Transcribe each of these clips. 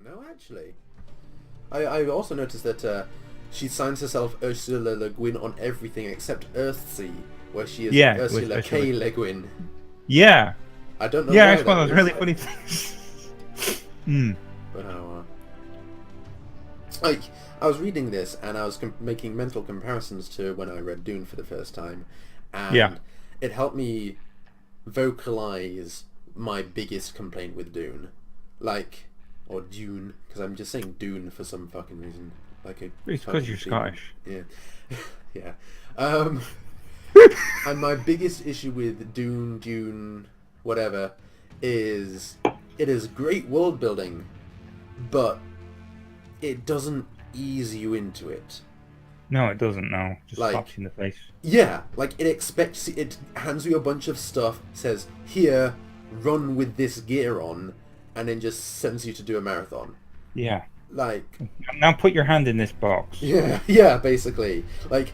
no, actually. I also noticed that she signs herself Ursula Le Guin on everything except Earthsea, where she is Ursula K. Le Guin. Yeah. I don't know. Yeah, why it's one that of those is. really funny things. But like, I was reading this and I was making mental comparisons to when I read Dune for the first time, and it helped me vocalize my biggest complaint with Dune, or Dune, because I'm just saying Dune for some fucking reason. It's because you're Scottish. Yeah, yeah. And my biggest issue with Dune, whatever, is it is great world building, but it doesn't ease you into it. No, it doesn't. No, just slaps you in the face. Yeah, it hands you a bunch of stuff, says, here, run with this gear on, and then just sends you to do a marathon. Yeah. Now put your hand in this box. Yeah, basically. Like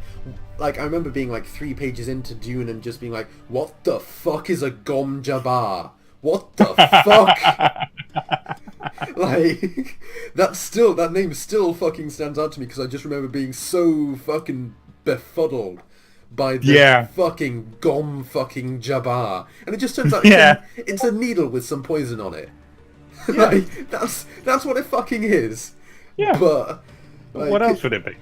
I remember being 3 pages into Dune and just being like, what the fuck is a Gom Jabbar? What the fuck? That name still fucking stands out to me because I just remember being so fucking befuddled by the fucking Gom fucking Jabbar. And it just turns out it's a needle with some poison on it. Yeah. That's what it fucking is. Yeah. But what else would it be?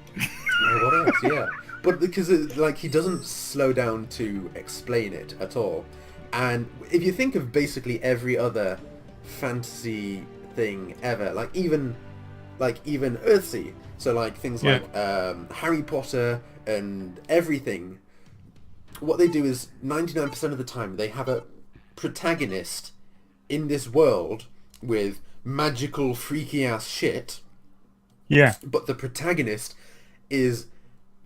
What else? Yeah. But because he doesn't slow down to explain it at all. And if you think of basically every other fantasy thing ever, even Earthsea, so things like Harry Potter and everything, what they do is 99% of the time they have a protagonist in this world with magical freaky ass shit. Yeah. But the protagonist is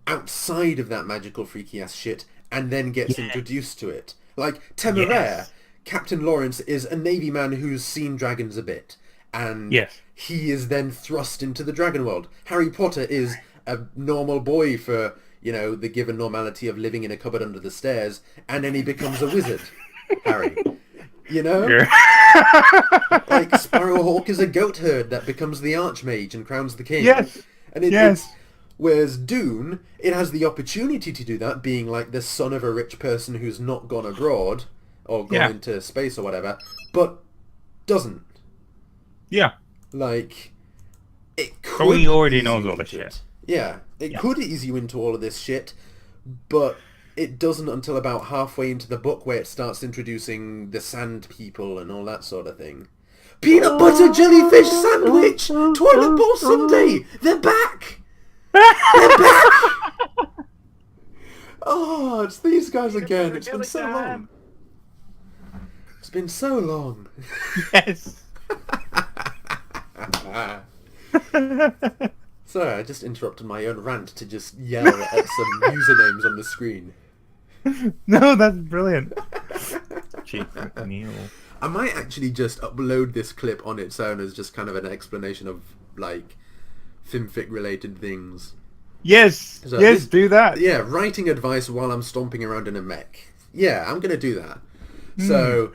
outside of that magical freaky ass shit and then gets introduced to it. Like Temeraire, Captain Lawrence is a Navy man who's seen dragons a bit, and he is then thrust into the dragon world. Harry Potter is a normal boy for, the given normality of living in a cupboard under the stairs, and then he becomes a wizard. Harry. Sparrowhawk is a goat herd that becomes the Archmage and crowns the king. Whereas Dune, it has the opportunity to do that, being the son of a rich person who's not gone abroad or gone into space or whatever, but doesn't. Yeah. It could. But he already knows all this shit. Yeah, it could ease you into all of this shit, but it doesn't until about halfway into the book where it starts introducing the sand people and all that sort of thing. Peanut butter jellyfish sandwich! Toilet bowl sundae! They're back! They're back! Oh, it's these guys again. It's been so long. It's been so long. Yes. Sorry, I just interrupted my own rant to just yell at some usernames on the screen. No, that's brilliant. Chief Neil. I might actually just upload this clip on its own as just kind of an explanation of Fimfic related things. Yes, do that. Yeah, writing advice while I'm stomping around in a mech. Yeah, I'm gonna do that. So,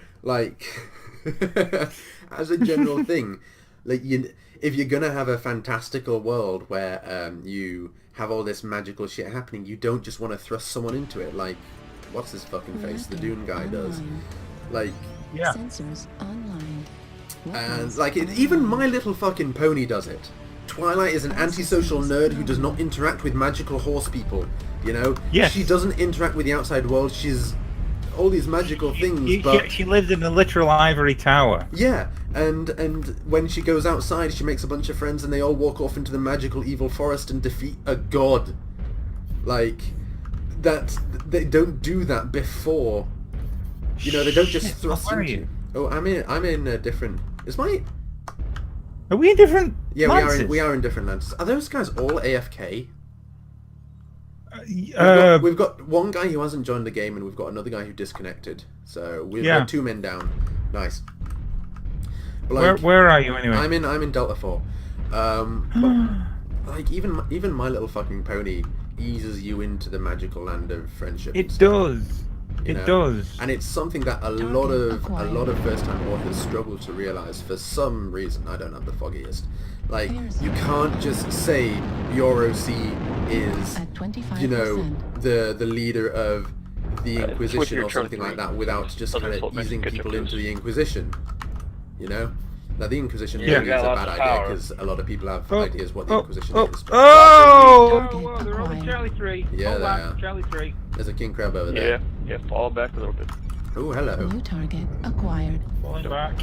as a general thing, if you're gonna have a fantastical world where you have all this magical shit happening, you don't just want to thrust someone into it. What's his fucking face? The Dune guy does. Sensors online. And even My Little Fucking Pony does it. Twilight is an antisocial nerd who does not interact with magical horse people. Yes. She doesn't interact with the outside world. She's all these magical things, but she lives in a literal ivory tower. Yeah, and when she goes outside, she makes a bunch of friends, and they all walk off into the magical evil forest and defeat a god. That they don't do that before. They don't just thrust into you. Oh, I'm in a different. Are we in different? Yeah, lances? we are in different lances. Are those guys all AFK? We've got one guy who hasn't joined the game, and we've got another guy who disconnected. So we've got 2 men down. Nice. Where are you anyway? I'm in Delta 4. But even My Little Fucking Pony eases you into the magical land of friendship. It does. It does. And it's something that a lot of first-time authors struggle to realize for some reason. I don't have the foggiest. Like, you can't just say your OC is, you know, the leader of the Inquisition or something like that without just kind of easing people into the Inquisition. You know? Now, the Inquisition really is a bad idea because a lot of people have ideas what the Inquisition is. Oh! They're over Charlie 3. Yeah, they are. Charlie 3. There's a king crab over there. Yeah, fall back a little bit. Oh, hello. New target acquired. Falling back.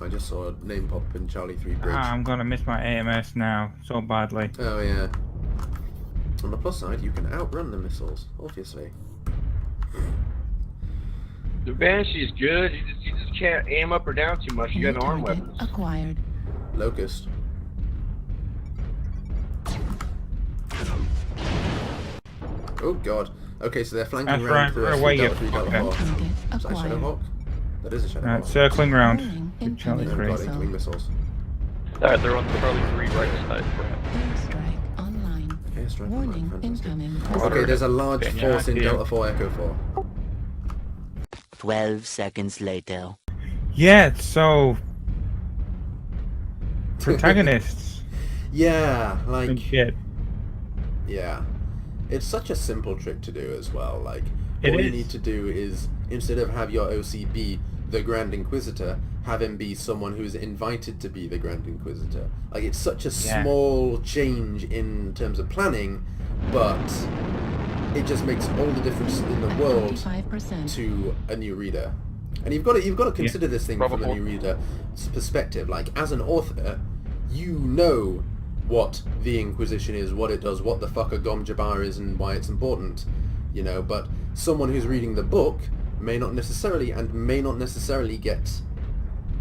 I just saw a name pop up in Charlie 3 Bridge. I'm gonna miss my AMS now so badly. Oh, yeah. On the plus side, you can outrun the missiles, obviously. The Banshee's good. You just can't aim up or down too much. You got arm weapons. Acquired. Locust. Oh god. Okay, so they're flanking That's round right, through away Delta you 3 Delta fucker. 4. Target Is that a acquired. Shadowhawk? That is a Shadowhawk. Alright, circling round. Warning, Charlie Oh 3. god, incoming missiles. Alright, they're on Charlie 3 right side. Airstrike online. Okay, strike Warning, online, fantastic. incoming. Okay, there's a large Yeah, force in yeah. Delta 4 Echo 4. 12 seconds later. Yeah, so protagonists Yeah, like... and shit. Yeah. It's such a simple trick to do as well. Like, It all you is. need to do is, instead of have your OC be the Grand Inquisitor, have him be someone who's invited to be the Grand Inquisitor. Like, it's such a Yeah. small change in terms of planning, but it just makes all the difference in the world 95%. to a new reader. And you've got to consider this thing from a Probable. new reader's perspective. Like, as an author, you know what the Inquisition is, what it does, what the fuck a Gom Jabbar is, and why it's important, you know. But someone who's reading the book may not necessarily get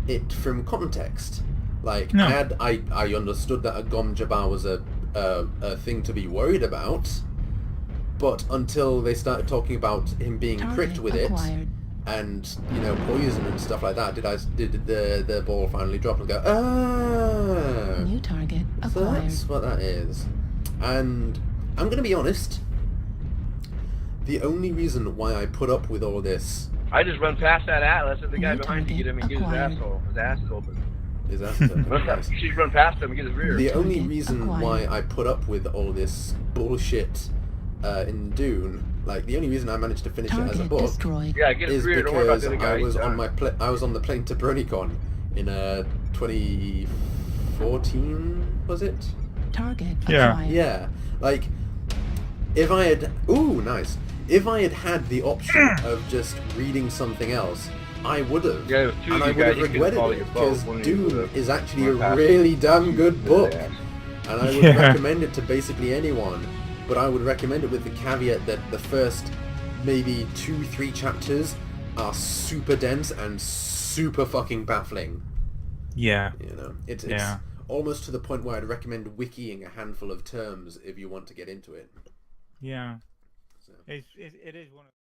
it from context. Like, No. I understood that a Gom Jabbar was a thing to be worried about, but until they started talking about him being pricked Target with it acquired. and, you know, poison and stuff like that, did the ball finally drop and go, oh, New target so acquired. that's what that is. And I'm going to be honest, the only reason why I put up with all this I just run past that Atlas and the guy New behind you get him and get his target asshole. His ass is open. is that nice. You run past him and get his rear. The only Target reason acquired. why I put up with all this bullshit in Dune, like the only reason I managed to finish it as a Target book, destroyed. Yeah, get his is rear. Don't worry about because the other guy. I was He's on done. I was on the plane to BronyCon in 2014, was it? Target Yeah. acquired. Yeah, like if I had if I had had the option of just reading something else, I would have. Yeah, it was two And of I you would have guys, you couldn't regretted follow it your boat. because One of you Dune would've is actually a went past really it. damn good book, Yeah. and I would Yeah. recommend it to basically anyone. But I would recommend it with the caveat that the first maybe 2-3 chapters are super dense and super fucking baffling. Yeah. You know, it's Yeah. almost to the point where I'd recommend wikiing a handful of terms if you want to get into it. Yeah. So. It is one of